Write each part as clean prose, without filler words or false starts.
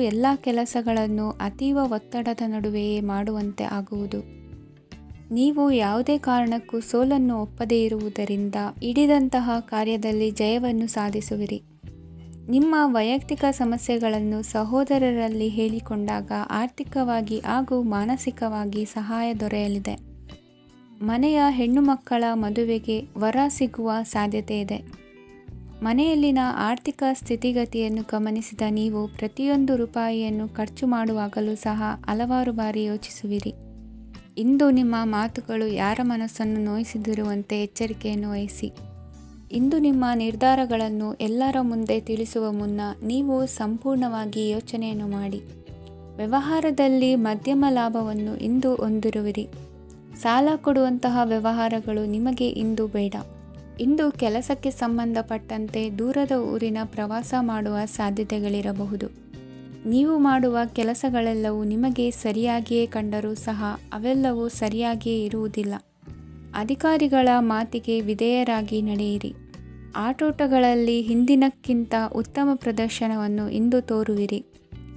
ಎಲ್ಲ ಕೆಲಸಗಳನ್ನು ಅತೀವ ಒತ್ತಡದ ನಡುವೆಯೇ ಮಾಡುವಂತೆ ಆಗುವುದು. ನೀವು ಯಾವುದೇ ಕಾರಣಕ್ಕೂ ಸೋಲನ್ನು ಒಪ್ಪದೇ ಇರುವುದರಿಂದ ಹಿಡಿದಂತಹ ಕಾರ್ಯದಲ್ಲಿ ಜಯವನ್ನು ಸಾಧಿಸುವಿರಿ. ನಿಮ್ಮ ವೈಯಕ್ತಿಕ ಸಮಸ್ಯೆಗಳನ್ನು ಸಹೋದರರಲ್ಲಿ ಹೇಳಿಕೊಂಡಾಗ ಆರ್ಥಿಕವಾಗಿ ಹಾಗೂ ಮಾನಸಿಕವಾಗಿ ಸಹಾಯ ದೊರೆಯಲಿದೆ. ಮನೆಯ ಹೆಣ್ಣು ಮಕ್ಕಳ ಮದುವೆಗೆ ವರ ಸಿಗುವ ಸಾಧ್ಯತೆ ಇದೆ. ಮನೆಯಲ್ಲಿನ ಆರ್ಥಿಕ ಸ್ಥಿತಿಗತಿಯನ್ನು ಗಮನಿಸಿದ ನೀವು ಪ್ರತಿಯೊಂದು ರೂಪಾಯಿಯನ್ನು ಖರ್ಚು ಮಾಡುವಾಗಲೂ ಸಹ ಹಲವಾರು ಬಾರಿ ಯೋಚಿಸುವಿರಿ. ಇಂದು ನಿಮ್ಮ ಮಾತುಗಳು ಯಾರ ಮನಸ್ಸನ್ನು ನೋಯಿಸಿದಿರುವಂತೆ ಎಚ್ಚರಿಕೆಯನ್ನು ವಹಿಸಿ. ಇಂದು ನಿಮ್ಮ ನಿರ್ಧಾರಗಳನ್ನು ಎಲ್ಲರ ಮುಂದೆ ತಿಳಿಸುವ ಮುನ್ನ ನೀವು ಸಂಪೂರ್ಣವಾಗಿ ಯೋಚನೆಯನ್ನು ಮಾಡಿ. ವ್ಯವಹಾರದಲ್ಲಿ ಮಧ್ಯಮ ಲಾಭವನ್ನು ಇಂದು ಹೊಂದಿರುವಿರಿ. ಸಾಲ ಕೊಡುವಂತಹ ವ್ಯವಹಾರಗಳು ನಿಮಗೆ ಇಂದು ಬೇಡ. ಇಂದು ಕೆಲಸಕ್ಕೆ ಸಂಬಂಧಪಟ್ಟಂತೆ ದೂರದ ಊರಿನ ಪ್ರವಾಸ ಮಾಡುವ ಸಾಧ್ಯತೆಗಳಿರಬಹುದು. ನೀವು ಮಾಡುವ ಕೆಲಸಗಳೆಲ್ಲವೂ ನಿಮಗೆ ಸರಿಯಾಗಿಯೇ ಕಂಡರೂ ಸಹ ಅವೆಲ್ಲವೂ ಸರಿಯಾಗಿಯೇ ಇರುವುದಿಲ್ಲ. ಅಧಿಕಾರಿಗಳ ಮಾತಿಗೆ ವಿಧೇಯರಾಗಿ ನಡೆಯಿರಿ. ಆಟೋಟಗಳಲ್ಲಿ ಹಿಂದಿನಕ್ಕಿಂತ ಉತ್ತಮ ಪ್ರದರ್ಶನವನ್ನು ಇಂದು ತೋರುವಿರಿ.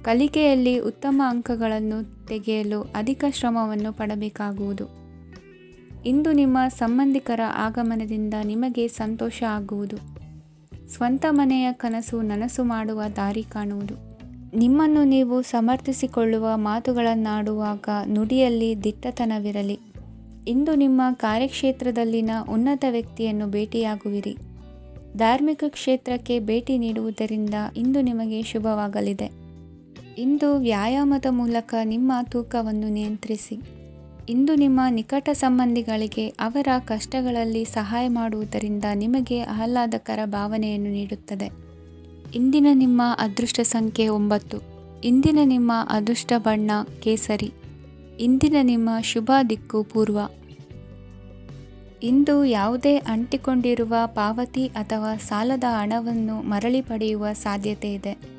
ಕಲಿಕೆಯಲ್ಲಿ ಉತ್ತಮ ಅಂಕಗಳನ್ನು ತೆಗೆಯಲು ಅಧಿಕ ಶ್ರಮವನ್ನು ಪಡಬೇಕಾಗುವುದು. ಇಂದು ನಿಮ್ಮ ಸಂಬಂಧಿಕರ ಆಗಮನದಿಂದ ನಿಮಗೆ ಸಂತೋಷ ಆಗುವುದು. ಸ್ವಂತ ಮನೆಯ ಕನಸು ನನಸು ಮಾಡುವ ದಾರಿ ಕಾಣುವುದು. ನಿಮ್ಮನ್ನು ನೀವು ಸಮರ್ಥಿಸಿಕೊಳ್ಳುವ ಮಾತುಗಳನ್ನಾಡುವಾಗ ನುಡಿಯಲ್ಲಿ ದಿಟ್ಟತನವಿರಲಿ. ಇಂದು ನಿಮ್ಮ ಕಾರ್ಯಕ್ಷೇತ್ರದಲ್ಲಿನ ಉನ್ನತ ವ್ಯಕ್ತಿಯನ್ನು ಭೇಟಿಯಾಗುವಿರಿ. ಧಾರ್ಮಿಕ ಕ್ಷೇತ್ರಕ್ಕೆ ಭೇಟಿ ನೀಡುವುದರಿಂದ ಇಂದು ನಿಮಗೆ ಶುಭವಾಗಲಿದೆ. ಇಂದು ವ್ಯಾಯಾಮದ ಮೂಲಕ ನಿಮ್ಮ ತೂಕವನ್ನು ನಿಯಂತ್ರಿಸಿ. ಇಂದು ನಿಮ್ಮ ನಿಕಟ ಸಂಬಂಧಿಗಳಿಗೆ ಅವರ ಕಷ್ಟಗಳಲ್ಲಿ ಸಹಾಯ ಮಾಡುವುದರಿಂದ ನಿಮಗೆ ಆಹ್ಲಾದಕರ ಭಾವನೆಯನ್ನು ನೀಡುತ್ತದೆ. ಇಂದಿನ ನಿಮ್ಮ ಅದೃಷ್ಟ ಸಂಖ್ಯೆ 9. ಇಂದಿನ ನಿಮ್ಮ ಅದೃಷ್ಟ ಬಣ್ಣ ಕೇಸರಿ. ಇಂದಿನ ನಿಮ್ಮ ಶುಭ ದಿಕ್ಕು ಪೂರ್ವ. ಇಂದು ಯಾವುದೇ ಅಂಟಿಕೊಂಡಿರುವ ಪಾವತಿ ಅಥವಾ ಸಾಲದ ಹಣವನ್ನು ಮರಳಿ ಪಡೆಯುವ ಸಾಧ್ಯತೆ ಇದೆ.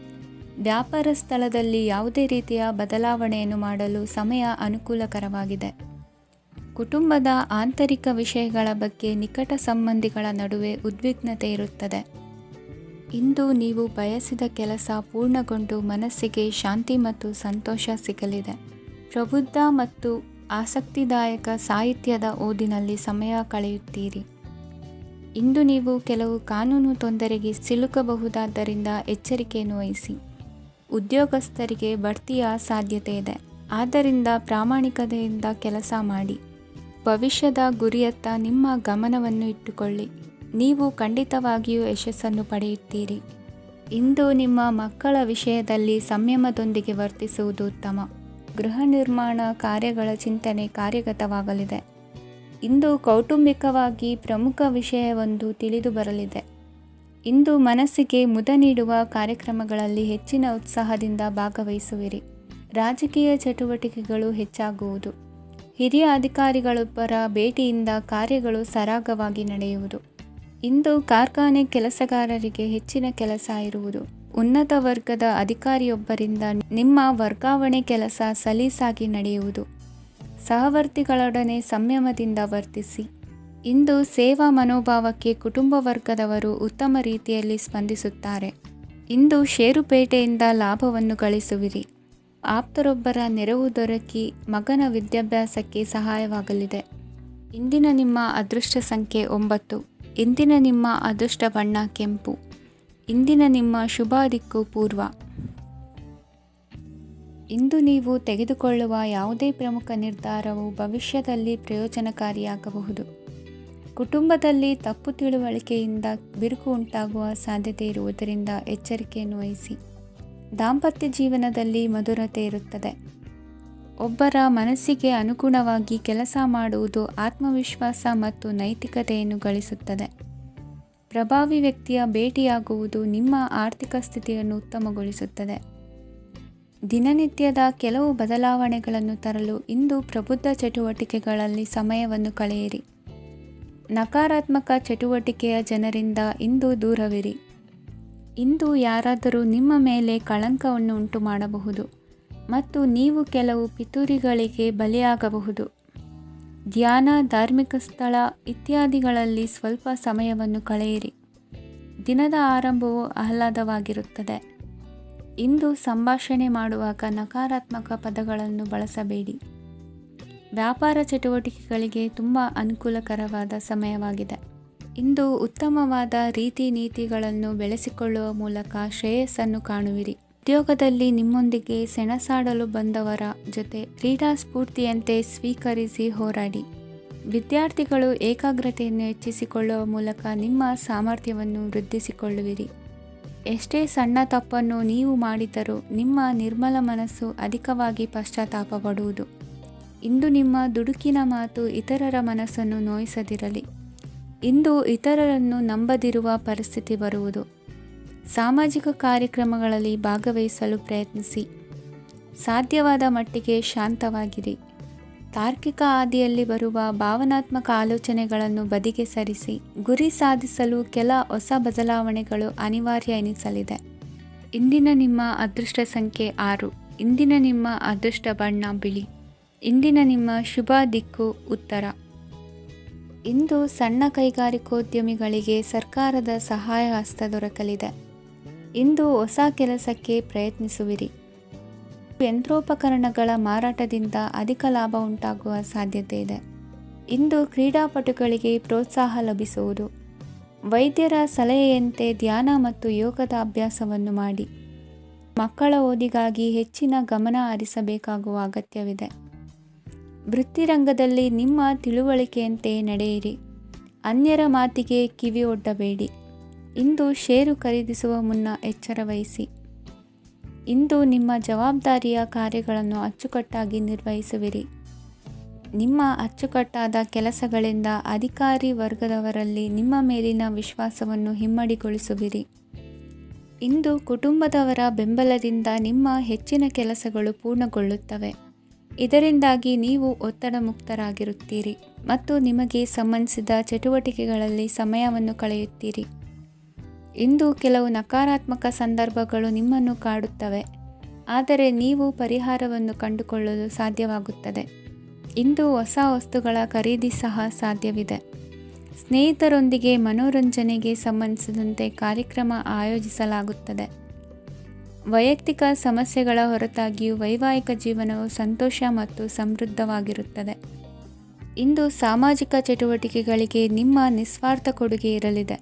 ವ್ಯಾಪಾರ ಸ್ಥಳದಲ್ಲಿ ಯಾವುದೇ ರೀತಿಯ ಬದಲಾವಣೆಯನ್ನು ಮಾಡಲು ಸಮಯ ಅನುಕೂಲಕರವಾಗಿದೆ. ಕುಟುಂಬದ ಆಂತರಿಕ ವಿಷಯಗಳ ಬಗ್ಗೆ ನಿಕಟ ಸಂಬಂಧಿಗಳ ನಡುವೆ ಉದ್ವಿಗ್ನತೆ ಇರುತ್ತದೆ. ಇಂದು ನೀವು ಬಯಸಿದ ಕೆಲಸ ಪೂರ್ಣಗೊಂಡು ಮನಸ್ಸಿಗೆ ಶಾಂತಿ ಮತ್ತು ಸಂತೋಷ ಸಿಗಲಿದೆ. ಪ್ರಬುದ್ಧ ಮತ್ತು ಆಸಕ್ತಿದಾಯಕ ಸಾಹಿತ್ಯದ ಓದಿನಲ್ಲಿ ಸಮಯ ಕಳೆಯುತ್ತೀರಿ. ಇಂದು ನೀವು ಕೆಲವು ಕಾನೂನು ತೊಂದರೆಗೆ ಸಿಲುಕಬಹುದಾದ್ದರಿಂದ ಎಚ್ಚರಿಕೆಯನ್ನು ವಹಿಸಿ. ಉದ್ಯೋಗಸ್ಥರಿಗೆ ಬಡ್ತಿಯ ಸಾಧ್ಯತೆ ಇದೆ. ಆದ್ದರಿಂದ ಪ್ರಾಮಾಣಿಕತೆಯಿಂದ ಕೆಲಸ ಮಾಡಿ. ಭವಿಷ್ಯದ ಗುರಿಯತ್ತ ನಿಮ್ಮ ಗಮನವನ್ನು ಇಟ್ಟುಕೊಳ್ಳಿ. ನೀವು ಖಂಡಿತವಾಗಿಯೂ ಯಶಸ್ಸನ್ನು ಪಡೆಯುತ್ತೀರಿ. ಇಂದು ನಿಮ್ಮ ಮಕ್ಕಳ ವಿಷಯದಲ್ಲಿ ಸಂಯಮದೊಂದಿಗೆ ವರ್ತಿಸುವುದು ಉತ್ತಮ. ಗೃಹ ನಿರ್ಮಾಣ ಕಾರ್ಯಗಳ ಚಿಂತನೆ ಕಾರ್ಯಗತವಾಗಲಿದೆ. ಇಂದು ಕೌಟುಂಬಿಕವಾಗಿ ಪ್ರಮುಖ ವಿಷಯವೊಂದು ತಿಳಿದು ಬರಲಿದೆ. ಇಂದು ಮನಸ್ಸಿಗೆ ಮುದ ನೀಡುವ ಕಾರ್ಯಕ್ರಮಗಳಲ್ಲಿ ಹೆಚ್ಚಿನ ಉತ್ಸಾಹದಿಂದ ಭಾಗವಹಿಸುವಿರಿ. ರಾಜಕೀಯ ಚಟುವಟಿಕೆಗಳು ಹೆಚ್ಚಾಗುವುದು. ಹಿರಿಯ ಅಧಿಕಾರಿಗಳೊಬ್ಬರ ಭೇಟಿಯಿಂದ ಕಾರ್ಯಗಳು ಸರಾಗವಾಗಿ ನಡೆಯುವುದು. ಇಂದು ಕಾರ್ಖಾನೆ ಕೆಲಸಗಾರರಿಗೆ ಹೆಚ್ಚಿನ ಕೆಲಸ ಇರುವುದು. ಉನ್ನತ ವರ್ಗದ ಅಧಿಕಾರಿಯೊಬ್ಬರಿಂದ ನಿಮ್ಮ ವರ್ಗಾವಣೆ ಕೆಲಸ ಸಲೀಸಾಗಿ ನಡೆಯುವುದು. ಸಹವರ್ತಿಗಳೊಡನೆ ಸಂಯಮದಿಂದ ವರ್ತಿಸಿ. ಇಂದು ಸೇವಾ ಮನೋಭಾವಕ್ಕೆ ಕುಟುಂಬ ವರ್ಗದವರು ಉತ್ತಮ ರೀತಿಯಲ್ಲಿ ಸ್ಪಂದಿಸುತ್ತಾರೆ. ಇಂದು ಷೇರುಪೇಟೆಯಿಂದ ಲಾಭವನ್ನು ಗಳಿಸುವಿರಿ. ಆಪ್ತರೊಬ್ಬರ ನೆರವು ದೊರಕಿ ಮಗನ ವಿದ್ಯಾಭ್ಯಾಸಕ್ಕೆ ಸಹಾಯವಾಗಲಿದೆ. ಇಂದಿನ ನಿಮ್ಮ ಅದೃಷ್ಟ ಸಂಖ್ಯೆ 9. ಇಂದಿನ ನಿಮ್ಮ ಅದೃಷ್ಟ ಬಣ್ಣ ಕೆಂಪು. ಇಂದಿನ ನಿಮ್ಮ ಶುಭ ದಿಕ್ಕು ಪೂರ್ವ. ಇಂದು ನೀವು ತೆಗೆದುಕೊಳ್ಳುವ ಯಾವುದೇ ಪ್ರಮುಖ ನಿರ್ಧಾರವು ಭವಿಷ್ಯದಲ್ಲಿ ಪ್ರಯೋಜನಕಾರಿಯಾಗಬಹುದು. ಕುಟುಂಬದಲ್ಲಿ ತಪ್ಪು ತಿಳುವಳಿಕೆಯಿಂದ ಬಿರುಕು ಉಂಟಾಗುವ ಸಾಧ್ಯತೆ ಇರುವುದರಿಂದ ಎಚ್ಚರಿಕೆಯನ್ನು ವಹಿಸಿ. ದಾಂಪತ್ಯ ಜೀವನದಲ್ಲಿ ಮಧುರತೆ ಇರುತ್ತದೆ. ಒಬ್ಬರ ಮನಸ್ಸಿಗೆ ಅನುಗುಣವಾಗಿ ಕೆಲಸ ಮಾಡುವುದು ಆತ್ಮವಿಶ್ವಾಸ ಮತ್ತು ನೈತಿಕತೆಯನ್ನು ಗಳಿಸುತ್ತದೆ. ಪ್ರಭಾವಿ ವ್ಯಕ್ತಿಯ ಭೇಟಿಯಾಗುವುದು ನಿಮ್ಮ ಆರ್ಥಿಕ ಸ್ಥಿತಿಯನ್ನು ಉತ್ತಮಗೊಳಿಸುತ್ತದೆ. ದಿನನಿತ್ಯದ ಕೆಲವು ಬದಲಾವಣೆಗಳನ್ನು ತರಲು ಇಂದು ಪ್ರಬುದ್ಧ ಚಟುವಟಿಕೆಗಳಲ್ಲಿ ಸಮಯವನ್ನು ಕಳೆಯಿರಿ. ನಕಾರಾತ್ಮಕ ಚಟುವಟಿಕೆಯ ಜನರಿಂದ ಇಂದು ದೂರವಿರಿ. ಇಂದು ಯಾರಾದರೂ ನಿಮ್ಮ ಮೇಲೆ ಕಳಂಕವನ್ನು ಉಂಟು ಮಾಡಬಹುದು ಮತ್ತು ನೀವು ಕೆಲವು ಪಿತೂರಿಗಳಿಗೆ ಬಲಿಯಾಗಬಹುದು. ಧ್ಯಾನ, ಧಾರ್ಮಿಕ ಸ್ಥಳ ಇತ್ಯಾದಿಗಳಲ್ಲಿ ಸ್ವಲ್ಪ ಸಮಯವನ್ನು ಕಳೆಯಿರಿ. ದಿನದ ಆರಂಭವು ಆಹ್ಲಾದವಾಗಿರುತ್ತದೆ. ಇಂದು ಸಂಭಾಷಣೆ ಮಾಡುವಾಗ ನಕಾರಾತ್ಮಕ ಪದಗಳನ್ನು ಬಳಸಬೇಡಿ. ವ್ಯಾಪಾರ ಚಟುವಟಿಕೆಗಳಿಗೆ ತುಂಬ ಅನುಕೂಲಕರವಾದ ಸಮಯವಾಗಿದೆ. ಇಂದು ಉತ್ತಮವಾದ ರೀತಿ ನೀತಿಗಳನ್ನು ಬೆಳೆಸಿಕೊಳ್ಳುವ ಮೂಲಕ ಶ್ರೇಯಸ್ಸನ್ನು ಕಾಣುವಿರಿ. ಉದ್ಯೋಗದಲ್ಲಿ ನಿಮ್ಮೊಂದಿಗೆ ಸೆಣಸಾಡಲು ಬಂದವರ ಜೊತೆ ಕ್ರೀಡಾ ಸ್ಫೂರ್ತಿಯಂತೆ ಸ್ವೀಕರಿಸಿ ಹೋರಾಡಿ. ವಿದ್ಯಾರ್ಥಿಗಳು ಏಕಾಗ್ರತೆಯನ್ನು ಹೆಚ್ಚಿಸಿಕೊಳ್ಳುವ ಮೂಲಕ ನಿಮ್ಮ ಸಾಮರ್ಥ್ಯವನ್ನು ವೃದ್ಧಿಸಿಕೊಳ್ಳುವಿರಿ. ಎಷ್ಟೇ ಸಣ್ಣ ತಪ್ಪನ್ನು ನೀವು ಮಾಡಿದರೂ ನಿಮ್ಮ ನಿರ್ಮಲ ಮನಸ್ಸು ಅಧಿಕವಾಗಿ ಪಶ್ಚಾತ್ತಾಪ ಪಡುವುದು. ಇಂದು ನಿಮ್ಮ ದುಡುಕಿನ ಮಾತು ಇತರರ ಮನಸ್ಸನ್ನು ನೋಯಿಸದಿರಲಿ. ಇಂದು ಇತರರನ್ನು ನಂಬದಿರುವ ಪರಿಸ್ಥಿತಿ ಬರುವುದು. ಸಾಮಾಜಿಕ ಕಾರ್ಯಕ್ರಮಗಳಲ್ಲಿ ಭಾಗವಹಿಸಲು ಪ್ರಯತ್ನಿಸಿ. ಸಾಧ್ಯವಾದ ಮಟ್ಟಿಗೆ ಶಾಂತವಾಗಿರಿ. ತಾರ್ಕಿಕ ಹಾದಿಯಲ್ಲಿ ಬರುವ ಭಾವನಾತ್ಮಕ ಆಲೋಚನೆಗಳನ್ನು ಬದಿಗೆ ಸರಿಸಿ. ಗುರಿ ಸಾಧಿಸಲು ಕೆಲ ಹೊಸ ಬದಲಾವಣೆಗಳು ಅನಿವಾರ್ಯ ಎನಿಸಲಿದೆ. ಇಂದಿನ ನಿಮ್ಮ ಅದೃಷ್ಟ ಸಂಖ್ಯೆ 6. ಇಂದಿನ ನಿಮ್ಮ ಅದೃಷ್ಟ ಬಣ್ಣ ಬಿಳಿ. ಇಂದಿನ ನಿಮ್ಮ ಶುಭ ದಿಕ್ಕು ಉತ್ತರ. ಇಂದು ಸಣ್ಣ ಕೈಗಾರಿಕೋದ್ಯಮಿಗಳಿಗೆ ಸರ್ಕಾರದ ಸಹಾಯ ಹಸ್ತ ದೊರಕಲಿದೆ. ಇಂದು ಹೊಸ ಕೆಲಸಕ್ಕೆ ಪ್ರಯತ್ನಿಸುವಿರಿ. ಯಂತ್ರೋಪಕರಣಗಳ ಮಾರಾಟದಿಂದ ಅಧಿಕ ಲಾಭ ಉಂಟಾಗುವ ಸಾಧ್ಯತೆ ಇದೆ. ಇಂದು ಕ್ರೀಡಾಪಟುಗಳಿಗೆ ಪ್ರೋತ್ಸಾಹ ಲಭಿಸುವುದು. ವೈದ್ಯರ ಸಲಹೆಯಂತೆ ಧ್ಯಾನ ಮತ್ತು ಯೋಗದ ಅಭ್ಯಾಸವನ್ನು ಮಾಡಿ. ಮಕ್ಕಳ ಓದಿಗಾಗಿ ಹೆಚ್ಚಿನ ಗಮನ ಹರಿಸಬೇಕಾಗುವ ಅಗತ್ಯವಿದೆ. ವೃತ್ತಿರಂಗದಲ್ಲಿ ನಿಮ್ಮ ತಿಳುವಳಿಕೆಯಂತೆ ನಡೆಯಿರಿ. ಅನ್ಯರ ಮಾತಿಗೆ ಕಿವಿ ಒಡ್ಡಬೇಡಿ. ಇಂದು ಷೇರು ಖರೀದಿಸುವ ಮುನ್ನ ಎಚ್ಚರ ವಹಿಸಿ. ಇಂದು ನಿಮ್ಮ ಜವಾಬ್ದಾರಿಯ ಕಾರ್ಯಗಳನ್ನು ಅಚ್ಚುಕಟ್ಟಾಗಿ ನಿರ್ವಹಿಸುವಿರಿ. ನಿಮ್ಮ ಅಚ್ಚುಕಟ್ಟಾದ ಕೆಲಸಗಳಿಂದ ಅಧಿಕಾರಿ ವರ್ಗದವರಲ್ಲಿ ನಿಮ್ಮ ಮೇಲಿನ ವಿಶ್ವಾಸವನ್ನು ಇಮ್ಮಡಿಗೊಳಿಸುವಿರಿ. ಇಂದು ಕುಟುಂಬದವರ ಬೆಂಬಲದಿಂದ ನಿಮ್ಮ ಹೆಚ್ಚಿನ ಕೆಲಸಗಳು ಪೂರ್ಣಗೊಳ್ಳುತ್ತವೆ. ಇದರಿಂದಾಗಿ ನೀವು ಒತ್ತಡ ಮುಕ್ತರಾಗಿರುತ್ತೀರಿ ಮತ್ತು ನಿಮಗೆ ಸಂಬಂಧಿಸಿದ ಚಟುವಟಿಕೆಗಳಲ್ಲಿ ಸಮಯವನ್ನು ಕಳೆಯುತ್ತೀರಿ. ಇಂದು ಕೆಲವು ನಕಾರಾತ್ಮಕ ಸಂದರ್ಭಗಳು ನಿಮ್ಮನ್ನು ಕಾಡುತ್ತವೆ, ಆದರೆ ನೀವು ಪರಿಹಾರವನ್ನು ಕಂಡುಕೊಳ್ಳಲು ಸಾಧ್ಯವಾಗುತ್ತದೆ. ಇಂದು ಹೊಸ ವಸ್ತುಗಳ ಖರೀದಿ ಸಹ ಸಾಧ್ಯವಿದೆ. ಸ್ನೇಹಿತರೊಂದಿಗೆ ಮನೋರಂಜನೆಗೆ ಸಂಬಂಧಿಸಿದಂತೆ ಕಾರ್ಯಕ್ರಮ ಆಯೋಜಿಸಲಾಗುತ್ತದೆ. ವೈಯಕ್ತಿಕ ಸಮಸ್ಯೆಗಳ ಹೊರತಾಗಿಯೂ ವೈವಾಹಿಕ ಜೀವನವು ಸಂತೋಷ ಮತ್ತು ಸಮೃದ್ಧವಾಗಿರುತ್ತದೆ. ಇಂದು ಸಾಮಾಜಿಕ ಚಟುವಟಿಕೆಗಳಿಗೆ ನಿಮ್ಮ ನಿಸ್ವಾರ್ಥ ಕೊಡುಗೆ ಇರಲಿದೆ.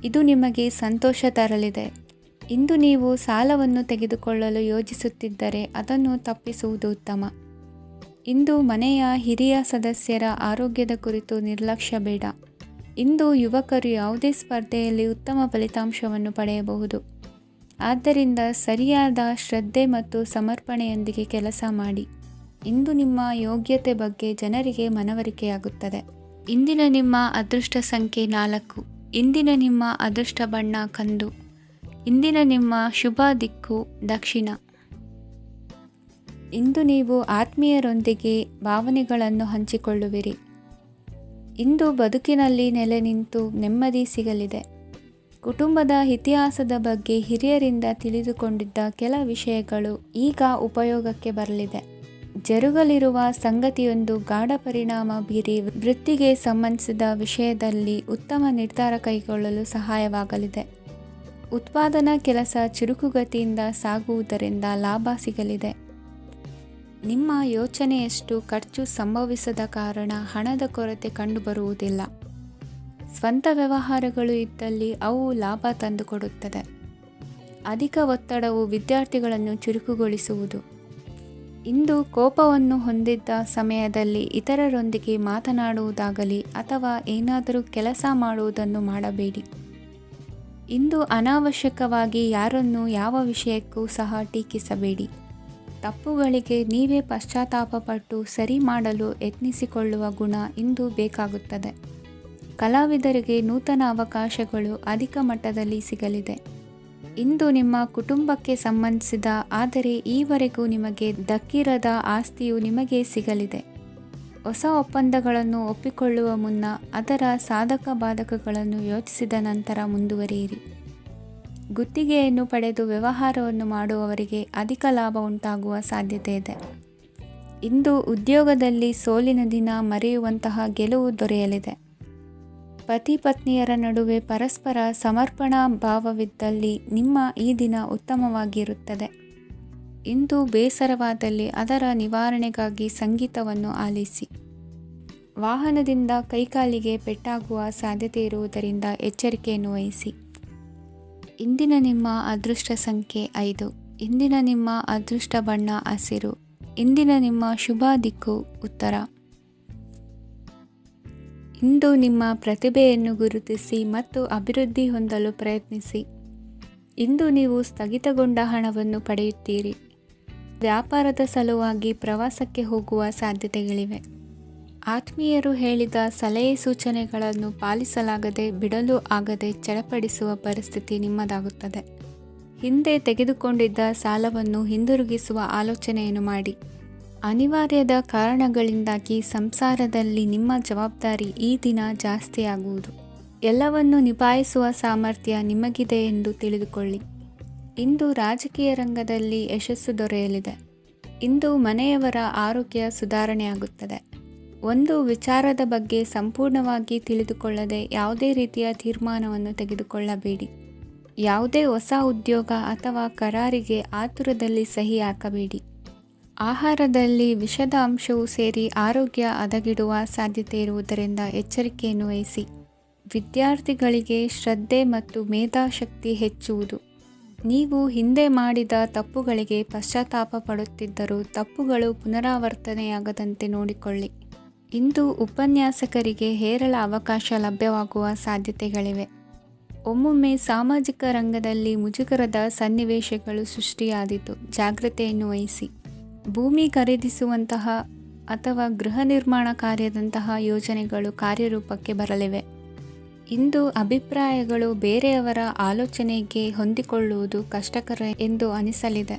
ಇದು ನಿಮಗೆ ಸಂತೋಷ ತರಲಿದೆ. ಇಂದು ನೀವು ಸಾಲವನ್ನು ತೆಗೆದುಕೊಳ್ಳಲು ಯೋಜಿಸುತ್ತಿದ್ದರೆ ಅದನ್ನು ತಪ್ಪಿಸುವುದು ಉತ್ತಮ. ಇಂದು ಮನೆಯ ಹಿರಿಯ ಸದಸ್ಯರ ಆರೋಗ್ಯದ ಕುರಿತು ನಿರ್ಲಕ್ಷ್ಯ ಬೇಡ. ಇಂದು ಯುವಕರು ಯಾವುದೇ ಸ್ಪರ್ಧೆಯಲ್ಲಿ ಉತ್ತಮ ಫಲಿತಾಂಶವನ್ನು ಪಡೆಯಬಹುದು. ಆದ್ದರಿಂದ ಸರಿಯಾದ ಶ್ರದ್ಧೆ ಮತ್ತು ಸಮರ್ಪಣೆಯೊಂದಿಗೆ ಕೆಲಸ ಮಾಡಿ. ಇಂದು ನಿಮ್ಮ ಯೋಗ್ಯತೆ ಬಗ್ಗೆ ಜನರಿಗೆ ಮನವರಿಕೆಯಾಗುತ್ತದೆ. ಇಂದಿನ ನಿಮ್ಮ ಅದೃಷ್ಟ ಸಂಖ್ಯೆ 4. ಇಂದಿನ ನಿಮ್ಮ ಅದೃಷ್ಟ ಬಣ್ಣ ಕಂದು. ಇಂದಿನ ನಿಮ್ಮ ಶುಭ ದಿಕ್ಕು ದಕ್ಷಿಣ. ಇಂದು ನೀವು ಆತ್ಮೀಯರೊಂದಿಗೆ ಭಾವನೆಗಳನ್ನು ಹಂಚಿಕೊಳ್ಳುವಿರಿ. ಇಂದು ಬದುಕಿನಲ್ಲಿ ನೆಲೆ ನಿಂತು ನೆಮ್ಮದಿ ಸಿಗಲಿದೆ. ಕುಟುಂಬದ ಇತಿಹಾಸದ ಬಗ್ಗೆ ಹಿರಿಯರಿಂದ ತಿಳಿದುಕೊಂಡಿದ್ದ ಕೆಲ ವಿಷಯಗಳು ಈಗ ಉಪಯೋಗಕ್ಕೆ ಬರಲಿದೆ. ಜರುಗಲಿರುವ ಸಂಗತಿಯೊಂದು ಗಾಢ ಪರಿಣಾಮ ಬೀರಿ ವೃತ್ತಿಗೆ ಸಂಬಂಧಿಸಿದ ವಿಷಯದಲ್ಲಿ ಉತ್ತಮ ನಿರ್ಧಾರ ಕೈಗೊಳ್ಳಲು ಸಹಾಯವಾಗಲಿದೆ. ಉತ್ಪಾದನಾ ಕೆಲಸ ಚುರುಕುಗತಿಯಿಂದ ಸಾಗುವುದರಿಂದ ಲಾಭ ಸಿಗಲಿದೆ. ನಿಮ್ಮ ಯೋಚನೆಯಷ್ಟು ಖರ್ಚು ಸಂಭವಿಸದ ಕಾರಣ ಹಣದ ಕೊರತೆ ಕಂಡುಬರುವುದಿಲ್ಲ. ಸ್ವಂತ ವ್ಯವಹಾರಗಳು ಇದ್ದಲ್ಲಿ ಅವು ಲಾಭ ತಂದುಕೊಡುತ್ತದೆ. ಅಧಿಕ ಒತ್ತಡವು ವಿದ್ಯಾರ್ಥಿಗಳನ್ನು ಚುರುಕುಗೊಳಿಸುವುದು. ಇಂದು ಕೋಪವನ್ನು ಹೊಂದಿದ್ದ ಸಮಯದಲ್ಲಿ ಇತರರೊಂದಿಗೆ ಮಾತನಾಡುವುದಾಗಲಿ ಅಥವಾ ಏನಾದರೂ ಕೆಲಸ ಮಾಡುವುದನ್ನು ಮಾಡಬೇಡಿ. ಇಂದು ಅನಾವಶ್ಯಕವಾಗಿ ಯಾರನ್ನೂ ಯಾವ ವಿಷಯಕ್ಕೂ ಸಹ ಟೀಕಿಸಬೇಡಿ. ತಪ್ಪುಗಳಿಗೆ ನೀವೇ ಪಶ್ಚಾತ್ತಾಪಪಟ್ಟು ಸರಿ ಮಾಡಲು ಯತ್ನಿಸಿಕೊಳ್ಳುವ ಗುಣ ಇಂದು ಬೇಕಾಗುತ್ತದೆ. ಕಲಾವಿದರಿಗೆ ನೂತನ ಅವಕಾಶಗಳು ಅಧಿಕ ಮಟ್ಟದಲ್ಲಿ ಸಿಗಲಿದೆ. ಇಂದು ನಿಮ್ಮ ಕುಟುಂಬಕ್ಕೆ ಸಂಬಂಧಿಸಿದ ಆದರೆ ಈವರೆಗೂ ನಿಮಗೆ ದಕ್ಕಿರದ ಆಸ್ತಿಯು ನಿಮಗೆ ಸಿಗಲಿದೆ. ಹೊಸ ಒಪ್ಪಂದಗಳನ್ನು ಒಪ್ಪಿಕೊಳ್ಳುವ ಮುನ್ನ ಅದರ ಸಾಧಕ ಬಾಧಕಗಳನ್ನು ಯೋಚಿಸಿದ ನಂತರ ಮುಂದುವರಿಯಿರಿ. ಗುತ್ತಿಗೆಯನ್ನು ಪಡೆದು ವ್ಯವಹಾರವನ್ನು ಮಾಡುವವರಿಗೆ ಅಧಿಕ ಲಾಭ ಉಂಟಾಗುವ ಸಾಧ್ಯತೆ ಇದೆ. ಇಂದು ಉದ್ಯೋಗದಲ್ಲಿ ಸೋಲಿನ ದಿನ ಮರೆಯುವಂತಹ ಗೆಲುವು ದೊರೆಯಲಿದೆ. ಪತಿ ಪತ್ನಿಯರ ನಡುವೆ ಪರಸ್ಪರ ಸಮರ್ಪಣಾ ಭಾವವಿದ್ದಲ್ಲಿ ನಿಮ್ಮ ಈ ದಿನ ಉತ್ತಮವಾಗಿರುತ್ತದೆ. ಇಂದು ಬೇಸರವಾದಲ್ಲಿ ಅದರ ನಿವಾರಣೆಗಾಗಿ ಸಂಗೀತವನ್ನು ಆಲಿಸಿ. ವಾಹನದಿಂದ ಕೈಕಾಲಿಗೆ ಪೆಟ್ಟಾಗುವ ಸಾಧ್ಯತೆ ಇರುವುದರಿಂದ ಎಚ್ಚರಿಕೆಯನ್ನು ವಹಿಸಿ. ಇಂದಿನ ನಿಮ್ಮ ಅದೃಷ್ಟ ಸಂಖ್ಯೆ 5. ಇಂದಿನ ನಿಮ್ಮ ಅದೃಷ್ಟ ಬಣ್ಣ ಹಸಿರು. ಇಂದಿನ ನಿಮ್ಮ ಶುಭ ದಿಕ್ಕು ಉತ್ತರ. ಇಂದು ನಿಮ್ಮ ಪ್ರತಿಭೆಯನ್ನು ಗುರುತಿಸಿ ಮತ್ತು ಅಭಿವೃದ್ಧಿ ಹೊಂದಲು ಪ್ರಯತ್ನಿಸಿ. ಇಂದು ನೀವು ಸ್ಥಗಿತಗೊಂಡ ಹಣವನ್ನು ಪಡೆಯುತ್ತೀರಿ. ವ್ಯಾಪಾರದ ಸಲುವಾಗಿ ಪ್ರವಾಸಕ್ಕೆ ಹೋಗುವ ಸಾಧ್ಯತೆಗಳಿವೆ. ಆತ್ಮೀಯರು ಹೇಳಿದ ಸಲಹೆ ಸೂಚನೆಗಳನ್ನು ಪಾಲಿಸಲಾಗದೆ ಬಿಡಲು ಆಗದೆ ಚಡಪಡಿಸುವ ಪರಿಸ್ಥಿತಿ ನಿಮ್ಮದಾಗುತ್ತದೆ. ಹಿಂದೆ ತೆಗೆದುಕೊಂಡಿದ್ದ ಸಾಲವನ್ನು ಹಿಂದಿರುಗಿಸುವ ಆಲೋಚನೆಯನ್ನು ಮಾಡಿ. ಅನಿವಾರ್ಯದ ಕಾರಣಗಳಿಂದಾಗಿ ಸಂಸಾರದಲ್ಲಿ ನಿಮ್ಮ ಜವಾಬ್ದಾರಿ ಈ ದಿನ ಜಾಸ್ತಿಯಾಗುವುದು. ಎಲ್ಲವನ್ನು ನಿಭಾಯಿಸುವ ಸಾಮರ್ಥ್ಯ ನಿಮಗಿದೆ ಎಂದು ತಿಳಿದುಕೊಳ್ಳಿ. ಇಂದು ರಾಜಕೀಯ ರಂಗದಲ್ಲಿ ಯಶಸ್ಸು ದೊರೆಯಲಿದೆ. ಇಂದು ಮನೆಯವರ ಆರೋಗ್ಯ ಸುಧಾರಣೆಯಾಗುತ್ತದೆ. ಒಂದು ವಿಚಾರದ ಬಗ್ಗೆ ಸಂಪೂರ್ಣವಾಗಿ ತಿಳಿದುಕೊಳ್ಳದೆ ಯಾವುದೇ ರೀತಿಯ ತೀರ್ಮಾನವನ್ನು ತೆಗೆದುಕೊಳ್ಳಬೇಡಿ. ಯಾವುದೇ ಹೊಸ ಉದ್ಯೋಗ ಅಥವಾ ಕರಾರಿಗೆ ಆತುರದಲ್ಲಿ ಸಹಿ ಹಾಕಬೇಡಿ. ಆಹಾರದಲ್ಲಿ ವಿಷದ ಅಂಶವು ಸೇರಿ ಆರೋಗ್ಯ ಹದಗೆಡುವ ಸಾಧ್ಯತೆ ಇರುವುದರಿಂದ ಎಚ್ಚರಿಕೆಯನ್ನು ವಹಿಸಿ. ವಿದ್ಯಾರ್ಥಿಗಳಿಗೆ ಶ್ರದ್ಧೆ ಮತ್ತು ಮೇಧಾಶಕ್ತಿ ಹೆಚ್ಚುವುದು. ನೀವು ಹಿಂದೆ ಮಾಡಿದ ತಪ್ಪುಗಳಿಗೆ ಪಶ್ಚಾತ್ತಾಪ ಪಡುತ್ತಿದ್ದರೂ ತಪ್ಪುಗಳು ಪುನರಾವರ್ತನೆಯಾಗದಂತೆ ನೋಡಿಕೊಳ್ಳಿ. ಇಂದು ಉಪನ್ಯಾಸಕರಿಗೆ ಹೇರಳ ಅವಕಾಶ ಲಭ್ಯವಾಗುವ ಸಾಧ್ಯತೆಗಳಿವೆ. ಒಮ್ಮೊಮ್ಮೆ ಸಾಮಾಜಿಕ ರಂಗದಲ್ಲಿ ಮುಜುಗರದ ಸನ್ನಿವೇಶಗಳು ಸೃಷ್ಟಿಯಾದೀತು. ಜಾಗ್ರತೆಯನ್ನು ವಹಿಸಿ. ಭೂಮಿ ಖರೀದಿಸುವಂತಹ ಅಥವಾ ಗೃಹ ನಿರ್ಮಾಣ ಕಾರ್ಯದಂತಹ ಯೋಜನೆಗಳು ಕಾರ್ಯರೂಪಕ್ಕೆ ಬರಲಿವೆ. ಇಂದು ಅಭಿಪ್ರಾಯಗಳು ಬೇರೆಯವರ ಆಲೋಚನೆಗೆ ಹೊಂದಿಕೊಳ್ಳುವುದು ಕಷ್ಟಕರ ಎಂದು ಅನಿಸಲಿದೆ.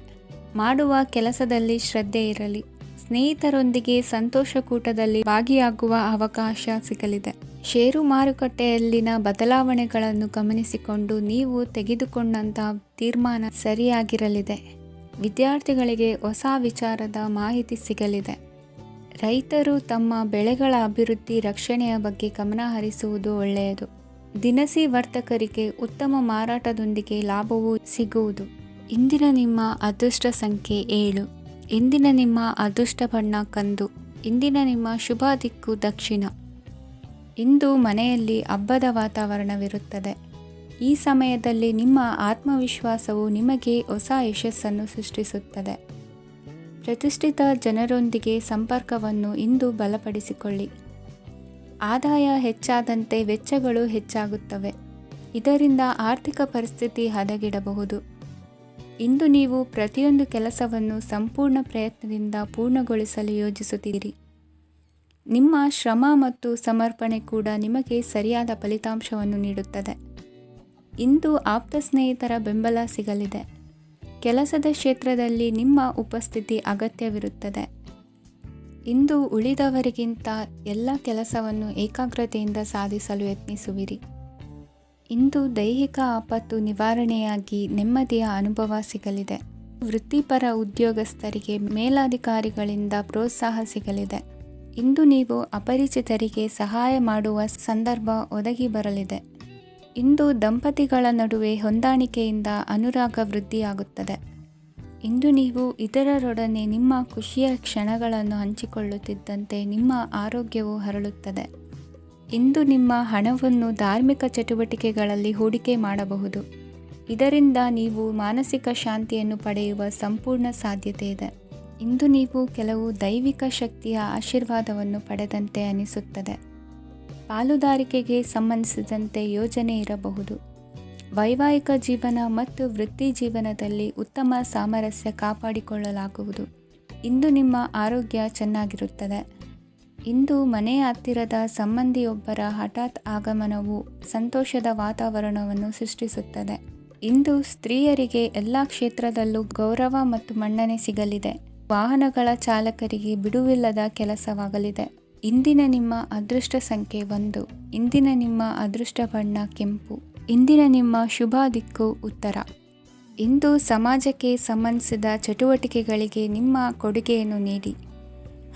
ಮಾಡುವ ಕೆಲಸದಲ್ಲಿ ಶ್ರದ್ಧೆ ಇರಲಿ. ಸ್ನೇಹಿತರೊಂದಿಗೆ ಸಂತೋಷಕೂಟದಲ್ಲಿ ಭಾಗಿಯಾಗುವ ಅವಕಾಶ ಸಿಗಲಿದೆ. ಷೇರು ಮಾರುಕಟ್ಟೆಯಲ್ಲಿನ ಬದಲಾವಣೆಗಳನ್ನು ಗಮನಿಸಿಕೊಂಡು ನೀವು ತೆಗೆದುಕೊಂಡಂತಹ ತೀರ್ಮಾನ ಸರಿಯಾಗಿರಲಿದೆ. ವಿದ್ಯಾರ್ಥಿಗಳಿಗೆ ಹೊಸ ವಿಚಾರದ ಮಾಹಿತಿ ಸಿಗಲಿದೆ. ರೈತರು ತಮ್ಮ ಬೆಳೆಗಳ ಅಭಿವೃದ್ಧಿ ರಕ್ಷಣೆಯ ಬಗ್ಗೆ ಗಮನ ಹರಿಸುವುದು ಒಳ್ಳೆಯದು. ದಿನಸಿ ವರ್ತಕರಿಗೆ ಉತ್ತಮ ಮಾರಾಟದೊಂದಿಗೆ ಲಾಭವೂ ಸಿಗುವುದು. ಇಂದಿನ ನಿಮ್ಮ ಅದೃಷ್ಟ ಸಂಖ್ಯೆ 7. ಇಂದಿನ ನಿಮ್ಮ ಅದೃಷ್ಟ ಬಣ್ಣ ಕಂದು. ಇಂದಿನ ನಿಮ್ಮ ಶುಭ ದಿಕ್ಕು ದಕ್ಷಿಣ. ಇಂದು ಮನೆಯಲ್ಲಿ ಹಬ್ಬದ ವಾತಾವರಣವಿರುತ್ತದೆ. ಈ ಸಮಯದಲ್ಲಿ ನಿಮ್ಮ ಆತ್ಮವಿಶ್ವಾಸವು ನಿಮಗೆ ಹೊಸ ಯಶಸ್ಸನ್ನು ಸೃಷ್ಟಿಸುತ್ತದೆ. ಪ್ರತಿಷ್ಠಿತ ಜನರೊಂದಿಗೆ ಸಂಪರ್ಕವನ್ನು ಇಂದು ಬಲಪಡಿಸಿಕೊಳ್ಳಿ. ಆದಾಯ ಹೆಚ್ಚಾದಂತೆ ವೆಚ್ಚಗಳು ಹೆಚ್ಚಾಗುತ್ತವೆ. ಇದರಿಂದ ಆರ್ಥಿಕ ಪರಿಸ್ಥಿತಿ ಹದಗೆಡಬಹುದು. ಇಂದು ನೀವು ಪ್ರತಿಯೊಂದು ಕೆಲಸವನ್ನು ಸಂಪೂರ್ಣ ಪ್ರಯತ್ನದಿಂದ ಪೂರ್ಣಗೊಳಿಸಲು ಯೋಜಿಸುತ್ತೀರಿ. ನಿಮ್ಮ ಶ್ರಮ ಮತ್ತು ಸಮರ್ಪಣೆ ಕೂಡ ನಿಮಗೆ ಸರಿಯಾದ ಫಲಿತಾಂಶವನ್ನು ನೀಡುತ್ತದೆ. ಇಂದು ಆಪ್ತ ಸ್ನೇಹಿತರ ಬೆಂಬಲ ಸಿಗಲಿದೆ. ಕೆಲಸದ ಕ್ಷೇತ್ರದಲ್ಲಿ ನಿಮ್ಮ ಉಪಸ್ಥಿತಿ ಅಗತ್ಯವಿರುತ್ತದೆ. ಇಂದು ಉಳಿದವರಿಗಿಂತ ಎಲ್ಲ ಕೆಲಸವನ್ನು ಏಕಾಗ್ರತೆಯಿಂದ ಸಾಧಿಸಲು ಯತ್ನಿಸುವಿರಿ. ಇಂದು ದೈಹಿಕ ಆಪತ್ತು ನಿವಾರಣೆಯಾಗಿ ನೆಮ್ಮದಿಯ ಅನುಭವ ಸಿಗಲಿದೆ. ವೃತ್ತಿಪರ ಉದ್ಯೋಗಸ್ಥರಿಗೆ ಮೇಲಾಧಿಕಾರಿಗಳಿಂದ ಪ್ರೋತ್ಸಾಹ ಸಿಗಲಿದೆ. ಇಂದು ನೀವು ಅಪರಿಚಿತರಿಗೆ ಸಹಾಯ ಮಾಡುವ ಸಂದರ್ಭ ಒದಗಿ ಬರಲಿದೆ. ಇಂದು ದಂಪತಿಗಳ ನಡುವೆ ಹೊಂದಾಣಿಕೆಯಿಂದ ಅನುರಾಗ ವೃದ್ಧಿಯಾಗುತ್ತದೆ. ಇಂದು ನೀವು ಇತರರೊಡನೆ ನಿಮ್ಮ ಖುಷಿಯ ಕ್ಷಣಗಳನ್ನು ಹಂಚಿಕೊಳ್ಳುತ್ತಿದ್ದಂತೆ ನಿಮ್ಮ ಆರೋಗ್ಯವು ಹರಳುತ್ತದೆ. ಇಂದು ನಿಮ್ಮ ಹಣವನ್ನು ಧಾರ್ಮಿಕ ಚಟುವಟಿಕೆಗಳಲ್ಲಿ ಹೂಡಿಕೆ ಮಾಡಬಹುದು. ಇದರಿಂದ ನೀವು ಮಾನಸಿಕ ಶಾಂತಿಯನ್ನು ಪಡೆಯುವ ಸಂಪೂರ್ಣ ಸಾಧ್ಯತೆ ಇದೆ. ಇಂದು ನೀವು ಕೆಲವು ದೈವಿಕ ಶಕ್ತಿಯ ಆಶೀರ್ವಾದವನ್ನು ಪಡೆದಂತೆ ಅನಿಸುತ್ತದೆ. ಪಾಲುದಾರಿಕೆಗೆ ಸಂಬಂಧಿಸಿದಂತೆ ಯೋಜನೆ ಇರಬಹುದು. ವೈವಾಹಿಕ ಜೀವನ ಮತ್ತು ವೃತ್ತಿ ಜೀವನದಲ್ಲಿ ಉತ್ತಮ ಸಾಮರಸ್ಯ ಕಾಪಾಡಿಕೊಳ್ಳಲಾಗುವುದು. ಇಂದು ನಿಮ್ಮ ಆರೋಗ್ಯ ಚೆನ್ನಾಗಿರುತ್ತದೆ. ಇಂದು ಮನೆಯ ಹತ್ತಿರದ ಸಂಬಂಧಿಯೊಬ್ಬರ ಹಠಾತ್ ಆಗಮನವು ಸಂತೋಷದ ವಾತಾವರಣವನ್ನು ಸೃಷ್ಟಿಸುತ್ತದೆ. ಇಂದು ಸ್ತ್ರೀಯರಿಗೆ ಎಲ್ಲ ಕ್ಷೇತ್ರದಲ್ಲೂ ಗೌರವ ಮತ್ತು ಮನ್ನಣೆ ಸಿಗಲಿದೆ. ವಾಹನಗಳ ಚಾಲಕರಿಗೆ ಬಿಡುವಿಲ್ಲದ ಕೆಲಸವಾಗಲಿದೆ. ಇಂದಿನ ನಿಮ್ಮ ಅದೃಷ್ಟ ಸಂಖ್ಯೆ 1. ಇಂದಿನ ನಿಮ್ಮ ಅದೃಷ್ಟ ಬಣ್ಣ ಕೆಂಪು. ಇಂದಿನ ನಿಮ್ಮ ಶುಭ ದಿಕ್ಕು ಉತ್ತರ. ಇಂದು ಸಮಾಜಕ್ಕೆ ಸಂಬಂಧಿಸಿದ ಚಟುವಟಿಕೆಗಳಿಗೆ ನಿಮ್ಮ ಕೊಡುಗೆಯನ್ನು ನೀಡಿ.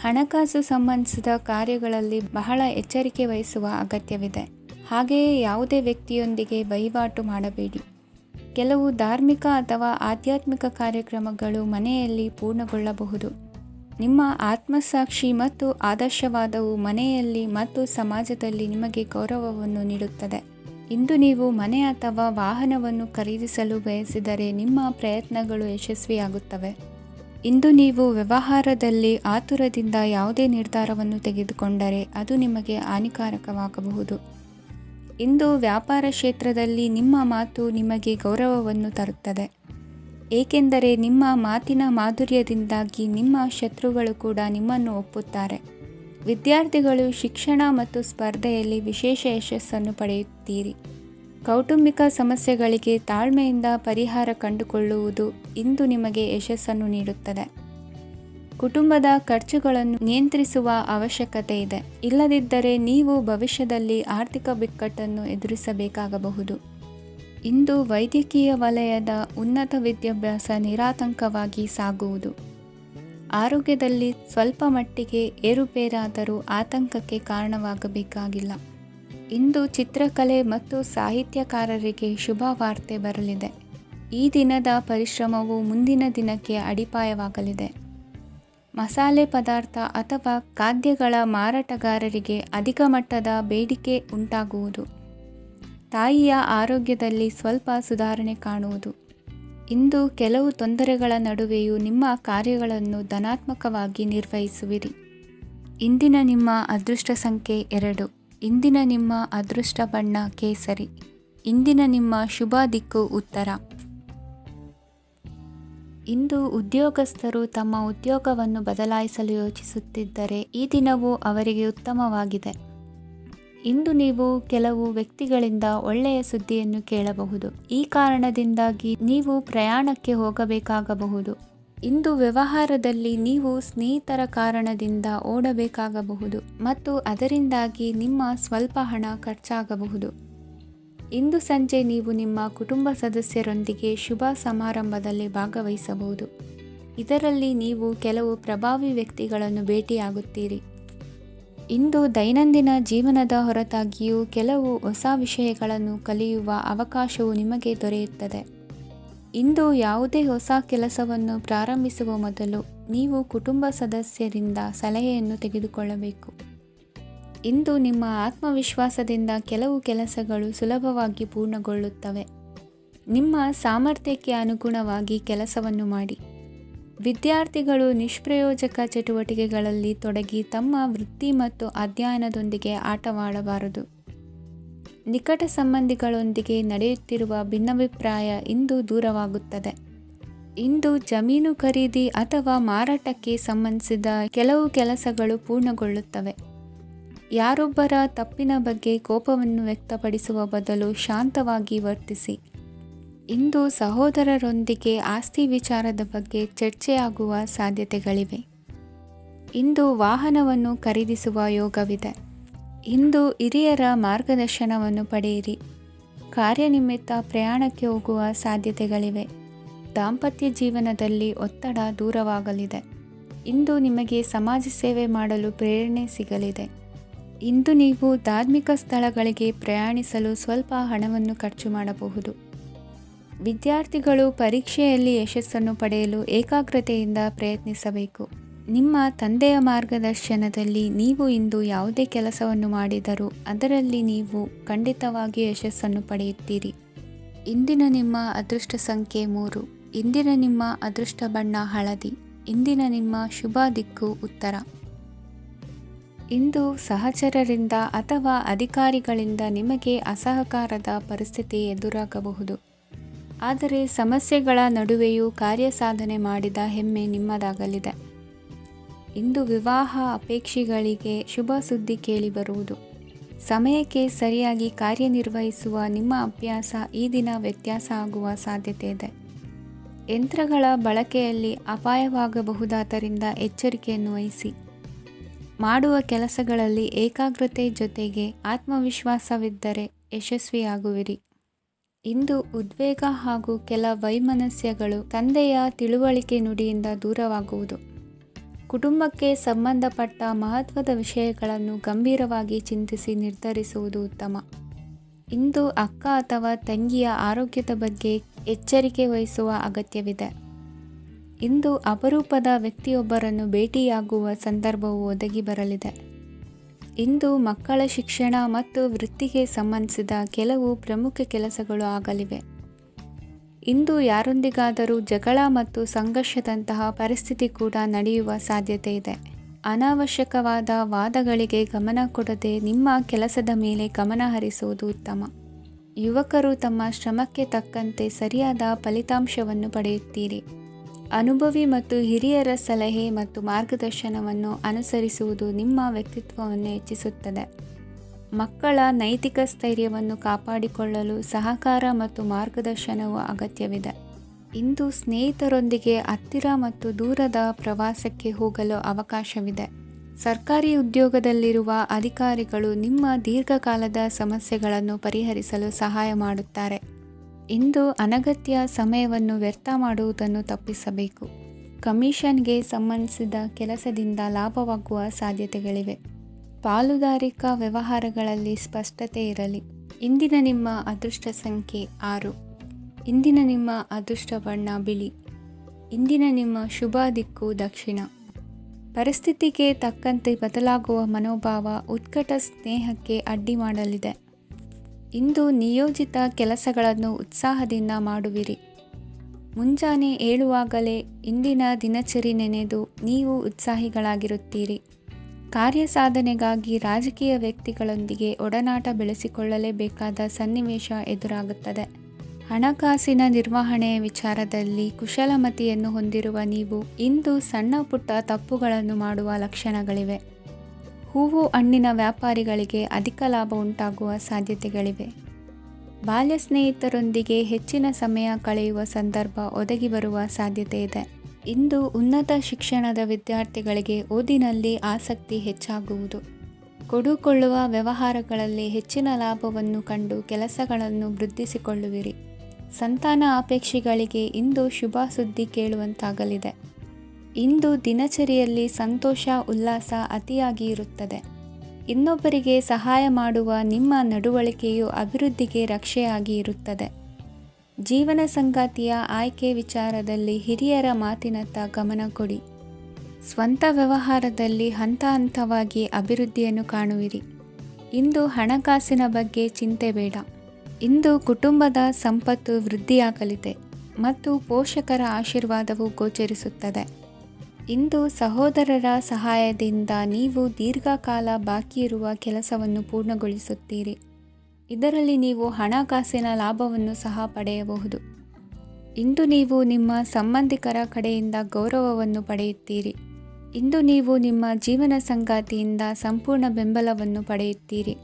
ಹಣಕಾಸು ಸಂಬಂಧಿಸಿದ ಕಾರ್ಯಗಳಲ್ಲಿ ಬಹಳ ಎಚ್ಚರಿಕೆ ವಹಿಸುವ ಅಗತ್ಯವಿದೆ. ಹಾಗೆಯೇ ಯಾವುದೇ ವ್ಯಕ್ತಿಯೊಂದಿಗೆ ವಹಿವಾಟು ಮಾಡಬೇಡಿ. ಕೆಲವು ಧಾರ್ಮಿಕ ಅಥವಾ ಆಧ್ಯಾತ್ಮಿಕ ಕಾರ್ಯಕ್ರಮಗಳು ಮನೆಯಲ್ಲಿ ಪೂರ್ಣಗೊಳ್ಳಬಹುದು. ನಿಮ್ಮ ಆತ್ಮಸಾಕ್ಷಿ ಮತ್ತು ಆದರ್ಶವಾದವು ಮನೆಯಲ್ಲಿ ಮತ್ತು ಸಮಾಜದಲ್ಲಿ ನಿಮಗೆ ಗೌರವವನ್ನು ನೀಡುತ್ತದೆ. ಇಂದು ನೀವು ಮನೆ ಅಥವಾ ವಾಹನವನ್ನು ಖರೀದಿಸಲು ಬಯಸಿದರೆ ನಿಮ್ಮ ಪ್ರಯತ್ನಗಳು ಯಶಸ್ವಿಯಾಗುತ್ತವೆ. ಇಂದು ನೀವು ವ್ಯವಹಾರದಲ್ಲಿ ಆತುರದಿಂದ ಯಾವುದೇ ನಿರ್ಧಾರವನ್ನು ತೆಗೆದುಕೊಂಡರೆ ಅದು ನಿಮಗೆ ಹಾನಿಕಾರಕವಾಗಬಹುದು. ಇಂದು ವ್ಯಾಪಾರ ಕ್ಷೇತ್ರದಲ್ಲಿ ನಿಮ್ಮ ಮಾತು ನಿಮಗೆ ಗೌರವವನ್ನು ತರುತ್ತದೆ, ಏಕೆಂದರೆ ನಿಮ್ಮ ಮಾತಿನ ಮಾಧುರ್ಯದಿಂದಾಗಿ ನಿಮ್ಮ ಶತ್ರುಗಳು ಕೂಡ ನಿಮ್ಮನ್ನು ಒಪ್ಪುತ್ತಾರೆ. ವಿದ್ಯಾರ್ಥಿಗಳು ಶಿಕ್ಷಣ ಮತ್ತು ಸ್ಪರ್ಧೆಯಲ್ಲಿ ವಿಶೇಷ ಯಶಸ್ಸನ್ನು ಪಡೆಯುತ್ತೀರಿ. ಕೌಟುಂಬಿಕ ಸಮಸ್ಯೆಗಳಿಗೆ ತಾಳ್ಮೆಯಿಂದ ಪರಿಹಾರ ಕಂಡುಕೊಳ್ಳುವುದು ಇಂದು ನಿಮಗೆ ಯಶಸ್ಸನ್ನು ನೀಡುತ್ತದೆ. ಕುಟುಂಬದ ಖರ್ಚುಗಳನ್ನು ನಿಯಂತ್ರಿಸುವ ಅವಶ್ಯಕತೆ ಇದೆ, ಇಲ್ಲದಿದ್ದರೆ ನೀವು ಭವಿಷ್ಯದಲ್ಲಿ ಆರ್ಥಿಕ ಬಿಕ್ಕಟ್ಟನ್ನು ಎದುರಿಸಬೇಕಾಗಬಹುದು. ಇಂದು ವೈದ್ಯಕೀಯ ವಲಯದ ಉನ್ನತ ವಿದ್ಯಾಭ್ಯಾಸ ನಿರಾತಂಕವಾಗಿ ಸಾಗುವುದು. ಆರೋಗ್ಯದಲ್ಲಿ ಸ್ವಲ್ಪ ಮಟ್ಟಿಗೆ ಏರುಪೇರಾದರೂ ಆತಂಕಕ್ಕೆ ಕಾರಣವಾಗಬೇಕಾಗಿಲ್ಲ. ಇಂದು ಚಿತ್ರಕಲೆ ಮತ್ತು ಸಾಹಿತ್ಯಕಾರರಿಗೆ ಶುಭ ವಾರ್ತೆ ಬರಲಿದೆ. ಈ ದಿನದ ಪರಿಶ್ರಮವು ಮುಂದಿನ ದಿನಕ್ಕೆ ಅಡಿಪಾಯವಾಗಲಿದೆ. ಮಸಾಲೆ ಪದಾರ್ಥ ಅಥವಾ ಖಾದ್ಯಗಳ ಮಾರಾಟಗಾರರಿಗೆ ಅಧಿಕ ಮಟ್ಟದ ಬೇಡಿಕೆ ಉಂಟಾಗುವುದು. ತಾಯಿಯ ಆರೋಗ್ಯದಲ್ಲಿ ಸ್ವಲ್ಪ ಸುಧಾರಣೆ ಕಾಣುವುದು. ಇಂದು ಕೆಲವು ತೊಂದರೆಗಳ ನಡುವೆಯೂ ನಿಮ್ಮ ಕಾರ್ಯಗಳನ್ನು ಧನಾತ್ಮಕವಾಗಿ ನಿರ್ವಹಿಸುವಿರಿ. ಇಂದಿನ ನಿಮ್ಮ ಅದೃಷ್ಟ ಸಂಖ್ಯೆ 2. ಇಂದಿನ ನಿಮ್ಮ ಅದೃಷ್ಟ ಬಣ್ಣ ಕೇಸರಿ. ಇಂದಿನ ನಿಮ್ಮ ಶುಭ ದಿಕ್ಕು ಉತ್ತರ. ಇಂದು ಉದ್ಯೋಗಸ್ಥರು ತಮ್ಮ ಉದ್ಯೋಗವನ್ನು ಬದಲಾಯಿಸಲು ಯೋಚಿಸುತ್ತಿದ್ದರೆ ಈ ದಿನವೂ ಅವರಿಗೆ ಉತ್ತಮವಾಗಿದೆ. ಇಂದು ನೀವು ಕೆಲವು ವ್ಯಕ್ತಿಗಳಿಂದ ಒಳ್ಳೆಯ ಸುದ್ದಿಯನ್ನು ಕೇಳಬಹುದು. ಈ ಕಾರಣದಿಂದಾಗಿ ನೀವು ಪ್ರಯಾಣಕ್ಕೆ ಹೋಗಬೇಕಾಗಬಹುದು. ಇಂದು ವ್ಯವಹಾರದಲ್ಲಿ ನೀವು ಸ್ನೇಹಿತರ ಕಾರಣದಿಂದ ಓಡಬೇಕಾಗಬಹುದು ಮತ್ತು ಅದರಿಂದಾಗಿ ನಿಮ್ಮ ಸ್ವಲ್ಪ ಹಣ ಖರ್ಚಾಗಬಹುದು. ಇಂದು ಸಂಜೆ ನೀವು ನಿಮ್ಮ ಕುಟುಂಬ ಸದಸ್ಯರೊಂದಿಗೆ ಶುಭ ಸಮಾರಂಭದಲ್ಲಿ ಭಾಗವಹಿಸಬಹುದು. ಇದರಲ್ಲಿ ನೀವು ಕೆಲವು ಪ್ರಭಾವಿ ವ್ಯಕ್ತಿಗಳನ್ನು ಭೇಟಿಯಾಗುತ್ತೀರಿ. ಇಂದು ದೈನಂದಿನ ಜೀವನದ ಹೊರತಾಗಿಯೂ ಕೆಲವು ಹೊಸ ವಿಷಯಗಳನ್ನು ಕಲಿಯುವ ಅವಕಾಶವು ನಿಮಗೆ ದೊರೆಯುತ್ತದೆ. ಇಂದು ಯಾವುದೇ ಹೊಸ ಕೆಲಸವನ್ನು ಪ್ರಾರಂಭಿಸುವ ಮೊದಲು ನೀವು ಕುಟುಂಬ ಸದಸ್ಯರಿಂದ ಸಲಹೆಯನ್ನು ತೆಗೆದುಕೊಳ್ಳಬೇಕು. ಇಂದು ನಿಮ್ಮ ಆತ್ಮವಿಶ್ವಾಸದಿಂದ ಕೆಲವು ಕೆಲಸಗಳು ಸುಲಭವಾಗಿ ಪೂರ್ಣಗೊಳ್ಳುತ್ತವೆ. ನಿಮ್ಮ ಸಾಮರ್ಥ್ಯಕ್ಕೆ ಅನುಗುಣವಾಗಿ ಕೆಲಸವನ್ನು ಮಾಡಿ. ವಿದ್ಯಾರ್ಥಿಗಳು ನಿಷ್ಪ್ರಯೋಜಕ ಚಟುವಟಿಕೆಗಳಲ್ಲಿ ತೊಡಗಿ ತಮ್ಮ ವೃತ್ತಿ ಮತ್ತು ಅಧ್ಯಯನದೊಂದಿಗೆ ಆಟವಾಡಬಾರದು. ನಿಕಟ ಸಂಬಂಧಿಗಳೊಂದಿಗೆ ನಡೆಯುತ್ತಿರುವ ಭಿನ್ನಾಭಿಪ್ರಾಯ ಇಂದು ದೂರವಾಗುತ್ತದೆ. ಇಂದು ಜಮೀನು ಖರೀದಿ ಅಥವಾ ಮಾರಾಟಕ್ಕೆ ಸಂಬಂಧಿಸಿದ ಕೆಲವು ಕೆಲಸಗಳು ಪೂರ್ಣಗೊಳ್ಳುತ್ತವೆ. ಯಾರೊಬ್ಬರ ತಪ್ಪಿನ ಬಗ್ಗೆ ಕೋಪವನ್ನು ವ್ಯಕ್ತಪಡಿಸುವ ಬದಲು ಶಾಂತವಾಗಿ ವರ್ತಿಸಿ. ಇಂದು ಸಹೋದರರೊಂದಿಗೆ ಆಸ್ತಿ ವಿಚಾರದ ಬಗ್ಗೆ ಚರ್ಚೆಯಾಗುವ ಸಾಧ್ಯತೆಗಳಿವೆ. ಇಂದು ವಾಹನವನ್ನು ಖರೀದಿಸುವ ಯೋಗವಿದೆ. ಇಂದು ಹಿರಿಯರ ಮಾರ್ಗದರ್ಶನವನ್ನು ಪಡೆಯಿರಿ. ಕಾರ್ಯನಿಮಿತ್ತ ಪ್ರಯಾಣಕ್ಕೆ ಹೋಗುವ ಸಾಧ್ಯತೆಗಳಿವೆ. ದಾಂಪತ್ಯ ಜೀವನದಲ್ಲಿ ಒತ್ತಡ ದೂರವಾಗಲಿದೆ. ಇಂದು ನಿಮಗೆ ಸಮಾಜ ಸೇವೆ ಮಾಡಲು ಪ್ರೇರಣೆ ಸಿಗಲಿದೆ. ಇಂದು ನೀವು ಧಾರ್ಮಿಕ ಸ್ಥಳಗಳಿಗೆ ಪ್ರಯಾಣಿಸಲು ಸ್ವಲ್ಪ ಹಣವನ್ನು ಖರ್ಚು ಮಾಡಬಹುದು. ವಿದ್ಯಾರ್ಥಿಗಳು ಪರೀಕ್ಷೆಯಲ್ಲಿ ಯಶಸ್ಸನ್ನು ಪಡೆಯಲು ಏಕಾಗ್ರತೆಯಿಂದ ಪ್ರಯತ್ನಿಸಬೇಕು. ನಿಮ್ಮ ತಂದೆಯ ಮಾರ್ಗದರ್ಶನದಲ್ಲಿ ನೀವು ಇಂದು ಯಾವುದೇ ಕೆಲಸವನ್ನು ಮಾಡಿದರೂ ಅದರಲ್ಲಿ ನೀವು ಖಂಡಿತವಾಗಿ ಯಶಸ್ಸನ್ನು ಪಡೆಯುತ್ತೀರಿ. ಇಂದಿನ ನಿಮ್ಮ ಅದೃಷ್ಟ ಸಂಖ್ಯೆ 3. ಇಂದಿನ ನಿಮ್ಮ ಅದೃಷ್ಟ ಬಣ್ಣ ಹಳದಿ. ಇಂದಿನ ನಿಮ್ಮ ಶುಭ ದಿಕ್ಕು ಉತ್ತರ. ಇಂದು ಸಹಚರರಿಂದ ಅಥವಾ ಅಧಿಕಾರಿಗಳಿಂದ ನಿಮಗೆ ಅಸಹಕಾರದ ಪರಿಸ್ಥಿತಿ ಎದುರಾಗಬಹುದು. ಆದರೆ ಸಮಸ್ಯೆಗಳ ನಡುವೆಯೂ ಕಾರ್ಯಸಾಧನೆ ಮಾಡಿದ ಹೆಮ್ಮೆ ನಿಮ್ಮದಾಗಲಿದೆ. ಇಂದು ವಿವಾಹ ಅಪೇಕ್ಷಿಗಳಿಗೆ ಶುಭ ಸುದ್ದಿ ಕೇಳಿಬರುವುದು. ಸಮಯಕ್ಕೆ ಸರಿಯಾಗಿ ಕಾರ್ಯನಿರ್ವಹಿಸುವ ನಿಮ್ಮ ಅಭ್ಯಾಸ ಈ ದಿನ ವ್ಯತ್ಯಾಸ ಆಗುವ ಸಾಧ್ಯತೆ ಇದೆ. ಯಂತ್ರಗಳ ಬಳಕೆಯಲ್ಲಿ ಅಪಾಯವಾಗಬಹುದಾದ್ದರಿಂದ ಎಚ್ಚರಿಕೆಯನ್ನು ವಹಿಸಿ. ಮಾಡುವ ಕೆಲಸಗಳಲ್ಲಿ ಏಕಾಗ್ರತೆ ಜೊತೆಗೆ ಆತ್ಮವಿಶ್ವಾಸವಿದ್ದರೆ ಯಶಸ್ವಿಯಾಗುವಿರಿ. ಇಂದು ಉದ್ವೇಗ ಹಾಗೂ ಕೆಲ ವೈಮನಸ್ಯಗಳು ತಂದೆಯ ತಿಳುವಳಿಕೆ ನುಡಿಯಿಂದ ದೂರವಾಗುವುದು. ಕುಟುಂಬಕ್ಕೆ ಸಂಬಂಧಪಟ್ಟ ಮಹತ್ವದ ವಿಷಯಗಳನ್ನು ಗಂಭೀರವಾಗಿ ಚಿಂತಿಸಿ ನಿರ್ಧರಿಸುವುದು ಉತ್ತಮ. ಇಂದು ಅಕ್ಕ ಅಥವಾ ತಂಗಿಯ ಆರೋಗ್ಯದ ಬಗ್ಗೆ ಎಚ್ಚರಿಕೆ ವಹಿಸುವ ಅಗತ್ಯವಿದೆ. ಇಂದು ಅಪರೂಪದ ವ್ಯಕ್ತಿಯೊಬ್ಬರನ್ನು ಭೇಟಿಯಾಗುವ ಸಂದರ್ಭವು ಒದಗಿ ಬರಲಿದೆ. ಇಂದು ಮಕ್ಕಳ ಶಿಕ್ಷಣ ಮತ್ತು ವೃತ್ತಿಗೆ ಸಂಬಂಧಿಸಿದ ಕೆಲವು ಪ್ರಮುಖ ಕೆಲಸಗಳು ಆಗಲಿವೆ. ಇಂದು ಯಾರೊಂದಿಗಾದರೂ ಜಗಳ ಮತ್ತು ಸಂಘರ್ಷದಂತಹ ಪರಿಸ್ಥಿತಿ ಕೂಡ ನಡೆಯುವ ಸಾಧ್ಯತೆ ಇದೆ. ಅನಾವಶ್ಯಕವಾದ ವಾದಗಳಿಗೆ ಗಮನ ಕೊಡದೆ ನಿಮ್ಮ ಕೆಲಸದ ಮೇಲೆ ಗಮನ ಹರಿಸುವುದು ಉತ್ತಮ. ಯುವಕರು ತಮ್ಮ ಶ್ರಮಕ್ಕೆ ತಕ್ಕಂತೆ ಸರಿಯಾದ ಫಲಿತಾಂಶವನ್ನು ಪಡೆಯುತ್ತೀರಿ. ಅನುಭವಿ ಮತ್ತು ಹಿರಿಯರ ಸಲಹೆ ಮತ್ತು ಮಾರ್ಗದರ್ಶನವನ್ನು ಅನುಸರಿಸುವುದು ನಿಮ್ಮ ವ್ಯಕ್ತಿತ್ವವನ್ನು ಹೆಚ್ಚಿಸುತ್ತದೆ. ಮಕ್ಕಳ ನೈತಿಕ ಸ್ಥೈರ್ಯವನ್ನು ಕಾಪಾಡಿಕೊಳ್ಳಲು ಸಹಕಾರ ಮತ್ತು ಮಾರ್ಗದರ್ಶನವು ಅಗತ್ಯವಿದೆ. ಇಂದು ಸ್ನೇಹಿತರೊಂದಿಗೆ ಹತ್ತಿರ ಮತ್ತು ದೂರದ ಪ್ರವಾಸಕ್ಕೆ ಹೋಗಲು ಅವಕಾಶವಿದೆ. ಸರ್ಕಾರಿ ಉದ್ಯೋಗದಲ್ಲಿರುವ ಅಧಿಕಾರಿಗಳು ನಿಮ್ಮ ದೀರ್ಘಕಾಲದ ಸಮಸ್ಯೆಗಳನ್ನು ಪರಿಹರಿಸಲು ಸಹಾಯ ಮಾಡುತ್ತಾರೆ. ಇಂದು ಅನಗತ್ಯ ಸಮಯವನ್ನು ವ್ಯರ್ಥ ಮಾಡುವುದನ್ನು ತಪ್ಪಿಸಬೇಕು. ಕಮಿಷನ್ಗೆ ಸಂಬಂಧಿಸಿದ ಕೆಲಸದಿಂದ ಲಾಭವಾಗುವ ಸಾಧ್ಯತೆಗಳಿವೆ. ಪಾಲುದಾರಿಕಾ ವ್ಯವಹಾರಗಳಲ್ಲಿ ಸ್ಪಷ್ಟತೆ ಇರಲಿ. ಇಂದಿನ ನಿಮ್ಮ ಅದೃಷ್ಟ ಸಂಖ್ಯೆ 6. ಇಂದಿನ ನಿಮ್ಮ ಅದೃಷ್ಟ ಬಣ್ಣ ಬಿಳಿ. ಇಂದಿನ ನಿಮ್ಮ ಶುಭ ದಿಕ್ಕು ದಕ್ಷಿಣ. ಪರಿಸ್ಥಿತಿಗೆ ತಕ್ಕಂತೆ ಬದಲಾಗುವ ಮನೋಭಾವ ಉತ್ಕಟ ಸ್ನೇಹಕ್ಕೆ ಅಡ್ಡಿ ಮಾಡಲಿದೆ. ಇಂದು ನಿಯೋಜಿತ ಕೆಲಸಗಳನ್ನು ಉತ್ಸಾಹದಿಂದ ಮಾಡುವಿರಿ. ಮುಂಜಾನೆ ಏಳುವಾಗಲೇ ಇಂದಿನ ದಿನಚರಿ ನೆನೆದು ನೀವು ಉತ್ಸಾಹಿಗಳಾಗಿರುತ್ತೀರಿ. ಕಾರ್ಯಸಾಧನೆಗಾಗಿ ರಾಜಕೀಯ ವ್ಯಕ್ತಿಗಳೊಂದಿಗೆ ಒಡನಾಟ ಬೆಳೆಸಿಕೊಳ್ಳಲೇಬೇಕಾದ ಸನ್ನಿವೇಶ ಎದುರಾಗುತ್ತದೆ. ಹಣಕಾಸಿನ ನಿರ್ವಹಣೆಯ ವಿಚಾರದಲ್ಲಿ ಕುಶಲಮತಿಯನ್ನು ಹೊಂದಿರುವ ನೀವು ಇಂದು ಸಣ್ಣ ಪುಟ್ಟ ತಪ್ಪುಗಳನ್ನು ಮಾಡುವ ಲಕ್ಷಣಗಳಿವೆ. ಹೂವು ಹಣ್ಣಿನ ವ್ಯಾಪಾರಿಗಳಿಗೆ ಅಧಿಕ ಲಾಭ ಉಂಟಾಗುವ ಸಾಧ್ಯತೆಗಳಿವೆ. ಬಾಲ್ಯ ಸ್ನೇಹಿತರೊಂದಿಗೆ ಹೆಚ್ಚಿನ ಸಮಯ ಕಳೆಯುವ ಸಂದರ್ಭ ಒದಗಿ ಬರುವ ಸಾಧ್ಯತೆ ಇದೆ. ಇಂದು ಉನ್ನತ ಶಿಕ್ಷಣದ ವಿದ್ಯಾರ್ಥಿಗಳಿಗೆ ಓದಿನಲ್ಲಿ ಆಸಕ್ತಿ ಹೆಚ್ಚಾಗುವುದು. ಕೊಡುಕೊಳ್ಳುವ ವ್ಯವಹಾರಗಳಲ್ಲಿ ಹೆಚ್ಚಿನ ಲಾಭವನ್ನು ಕಂಡು ಕೆಲಸಗಳನ್ನು ವೃದ್ಧಿಸಿಕೊಳ್ಳುವಿರಿ. ಸಂತಾನ ಅಪೇಕ್ಷಿಗಳಿಗೆ ಇಂದು ಶುಭ ಸುದ್ದಿ ಕೇಳುವಂತಾಗಲಿದೆ. ಇಂದು ದಿನಚರಿಯಲ್ಲಿ ಸಂತೋಷ ಉಲ್ಲಾಸ ಅತಿಯಾಗಿ ಇರುತ್ತದೆ. ಇನ್ನೊಬ್ಬರಿಗೆ ಸಹಾಯ ಮಾಡುವ ನಿಮ್ಮ ನಡವಳಿಕೆಯು ಅಭಿವೃದ್ಧಿಗೆ ರಕ್ಷೆಯಾಗಿ ಇರುತ್ತದೆ. ಜೀವನ ಸಂಗಾತಿಯ ಆಯ್ಕೆ ವಿಚಾರದಲ್ಲಿ ಹಿರಿಯರ ಮಾತಿನತ್ತ ಗಮನ ಕೊಡಿ. ಸ್ವಂತ ವ್ಯವಹಾರದಲ್ಲಿ ಹಂತ ಹಂತವಾಗಿ ಅಭಿವೃದ್ಧಿಯನ್ನು ಕಾಣುವಿರಿ. ಇಂದು ಹಣಕಾಸಿನ ಬಗ್ಗೆ ಚಿಂತೆ ಬೇಡ. ಇಂದು ಕುಟುಂಬದ ಸಂಪತ್ತು ವೃದ್ಧಿಯಾಗಲಿದೆ ಮತ್ತು ಪೋಷಕರ ಆಶೀರ್ವಾದವು ಗೋಚರಿಸುತ್ತದೆ. ಇಂದು ಸಹೋದರರ ಸಹಾಯದಿಂದ ನೀವು ದೀರ್ಘಕಾಲ ಬಾಕಿ ಇರುವ ಕೆಲಸವನ್ನು ಪೂರ್ಣಗೊಳಿಸುತ್ತೀರಿ. ಇದರಲ್ಲಿ ನೀವು ಹಣಕಾಸಿನ ಲಾಭವನ್ನು ಸಹ ಪಡೆಯಬಹುದು. ಇಂದು ನೀವು ನಿಮ್ಮ ಸಂಬಂಧಿಕರ ಕಡೆಯಿಂದ ಗೌರವವನ್ನು ಪಡೆಯುತ್ತೀರಿ. ಇಂದು ನೀವು ನಿಮ್ಮ ಜೀವನ ಸಂಗಾತಿಯಿಂದ ಸಂಪೂರ್ಣ ಬೆಂಬಲವನ್ನು ಪಡೆಯುತ್ತೀರಿ.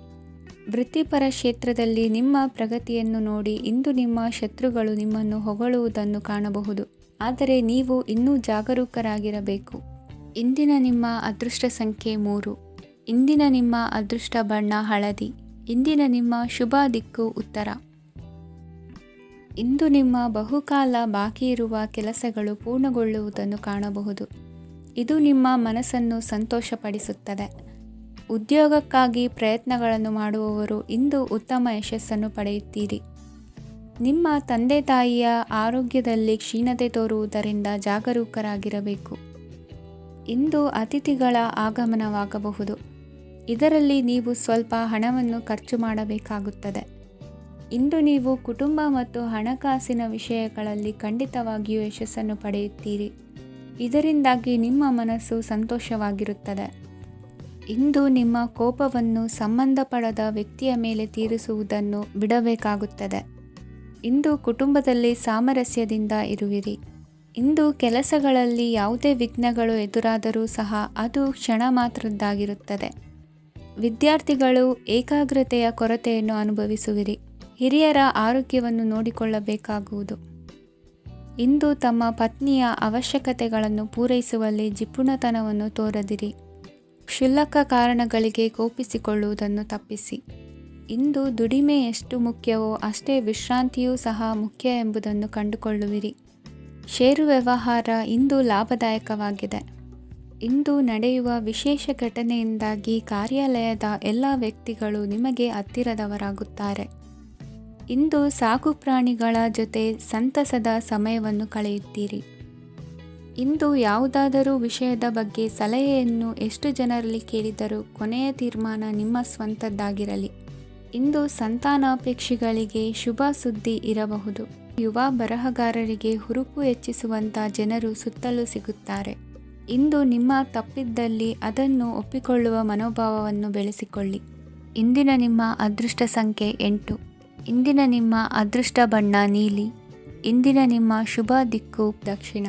ವೃತ್ತಿಪರ ಕ್ಷೇತ್ರದಲ್ಲಿ ನಿಮ್ಮ ಪ್ರಗತಿಯನ್ನು ನೋಡಿ ಇಂದು ನಿಮ್ಮ ಶತ್ರುಗಳು ನಿಮ್ಮನ್ನು ಹೊಗಳುವುದನ್ನು ಕಾಣಬಹುದು. ಆದರೆ ನೀವು ಇನ್ನೂ ಜಾಗರೂಕರಾಗಿರಬೇಕು. ಇಂದಿನ ನಿಮ್ಮ ಅದೃಷ್ಟ ಸಂಖ್ಯೆ 3. ಇಂದಿನ ನಿಮ್ಮ ಅದೃಷ್ಟ ಬಣ್ಣ ಹಳದಿ. ಇಂದಿನ ನಿಮ್ಮ ಶುಭ ದಿಕ್ಕು ಉತ್ತರ. ಇಂದು ನಿಮ್ಮ ಬಹುಕಾಲ ಬಾಕಿ ಇರುವ ಕೆಲಸಗಳು ಪೂರ್ಣಗೊಳ್ಳುವುದನ್ನು ಕಾಣಬಹುದು. ಇದು ನಿಮ್ಮ ಮನಸ್ಸನ್ನು ಸಂತೋಷಪಡಿಸುತ್ತದೆ. ಉದ್ಯೋಗಕ್ಕಾಗಿ ಪ್ರಯತ್ನಗಳನ್ನು ಮಾಡುವವರು ಇಂದು ಉತ್ತಮ ಯಶಸ್ಸನ್ನು ಪಡೆಯುತ್ತೀರಿ. ನಿಮ್ಮ ತಂದೆ ತಾಯಿಯ ಆರೋಗ್ಯದಲ್ಲಿ ಕ್ಷೀಣತೆ ತೋರುವುದರಿಂದ ಜಾಗರೂಕರಾಗಿರಬೇಕು. ಇಂದು ಅತಿಥಿಗಳ ಆಗಮನವಾಗಬಹುದು. ಇದರಲ್ಲಿ ನೀವು ಸ್ವಲ್ಪ ಹಣವನ್ನು ಖರ್ಚು ಮಾಡಬೇಕಾಗುತ್ತದೆ. ಇಂದು ನೀವು ಕುಟುಂಬ ಮತ್ತು ಹಣಕಾಸಿನ ವಿಷಯಗಳಲ್ಲಿ ಖಂಡಿತವಾಗಿಯೂ ಯಶಸ್ಸನ್ನು ಪಡೆಯುತ್ತೀರಿ. ಇದರಿಂದಾಗಿ ನಿಮ್ಮ ಮನಸ್ಸು ಸಂತೋಷವಾಗಿರುತ್ತದೆ. ಇಂದು ನಿಮ್ಮ ಕೋಪವನ್ನು ಸಂಬಂಧಪಡದ ವ್ಯಕ್ತಿಯ ಮೇಲೆ ತೀರಿಸುವುದನ್ನು ಬಿಡಬೇಕಾಗುತ್ತದೆ. ಇಂದು ಕುಟುಂಬದಲ್ಲಿ ಸಾಮರಸ್ಯದಿಂದ ಇರುವಿರಿ. ಇಂದು ಕೆಲಸಗಳಲ್ಲಿ ಯಾವುದೇ ವಿಘ್ನಗಳು ಎದುರಾದರೂ ಸಹ ಅದು ಕ್ಷಣ ಮಾತ್ರದ್ದಾಗಿರುತ್ತದೆ. ವಿದ್ಯಾರ್ಥಿಗಳು ಏಕಾಗ್ರತೆಯ ಕೊರತೆಯನ್ನು ಅನುಭವಿಸುವಿರಿ. ಹಿರಿಯರ ಆರೋಗ್ಯವನ್ನು ನೋಡಿಕೊಳ್ಳಬೇಕಾಗುವುದು. ಇಂದು ತಮ್ಮ ಪತ್ನಿಯ ಅವಶ್ಯಕತೆಗಳನ್ನು ಪೂರೈಸುವಲ್ಲಿ ಜಿಪುಣತನವನ್ನು ತೋರದಿರಿ. ಕ್ಷುಲ್ಲಕ ಕಾರಣಗಳಿಗೆ ಕೋಪಿಸಿಕೊಳ್ಳುವುದನ್ನು ತಪ್ಪಿಸಿ. ಇಂದು ದುಡಿಮೆ ಎಷ್ಟು ಮುಖ್ಯವೋ ಅಷ್ಟೇ ವಿಶ್ರಾಂತಿಯೂ ಸಹ ಮುಖ್ಯ ಎಂಬುದನ್ನು ಕಂಡುಕೊಳ್ಳುವಿರಿ. ಷೇರು ವ್ಯವಹಾರ ಇಂದು ಲಾಭದಾಯಕವಾಗಿದೆ. ಇಂದು ನಡೆಯುವ ವಿಶೇಷ ಘಟನೆಯಿಂದಾಗಿ ಕಾರ್ಯಾಲಯದ ಎಲ್ಲ ವ್ಯಕ್ತಿಗಳು ನಿಮಗೆ ಹತ್ತಿರದವರಾಗುತ್ತಾರೆ. ಇಂದು ಸಾಕು ಪ್ರಾಣಿಗಳ ಜೊತೆ ಸಂತಸದ ಸಮಯವನ್ನು ಕಳೆಯುತ್ತೀರಿ. ಇಂದು ಯಾವುದಾದರೂ ವಿಷಯದ ಬಗ್ಗೆ ಸಲಹೆಯನ್ನು ಎಷ್ಟು ಜನರಲ್ಲಿ ಕೇಳಿದರೂ ಕೊನೆಯ ತೀರ್ಮಾನ ನಿಮ್ಮ ಸ್ವಂತದ್ದಾಗಿರಲಿ. ಇಂದು ಸಂತಾನಾಪೇಕ್ಷಿಗಳಿಗೆ ಶುಭ ಸುದ್ದಿ ಇರಬಹುದು. ಯುವ ಬರಹಗಾರರಿಗೆ ಹುರುಪು ಹೆಚ್ಚಿಸುವಂಥ ಜನರು ಸುತ್ತಲೂ ಸಿಗುತ್ತಾರೆ. ಇಂದು ನಿಮ್ಮ ತಪ್ಪಿದ್ದಲ್ಲಿ ಅದನ್ನು ಒಪ್ಪಿಕೊಳ್ಳುವ ಮನೋಭಾವವನ್ನು ಬೆಳೆಸಿಕೊಳ್ಳಿ. ಇಂದಿನ ನಿಮ್ಮ ಅದೃಷ್ಟ ಸಂಖ್ಯೆ 8. ಇಂದಿನ ನಿಮ್ಮ ಅದೃಷ್ಟ ಬಣ್ಣ ನೀಲಿ. ಇಂದಿನ ನಿಮ್ಮ ಶುಭ ದಿಕ್ಕು ದಕ್ಷಿಣ.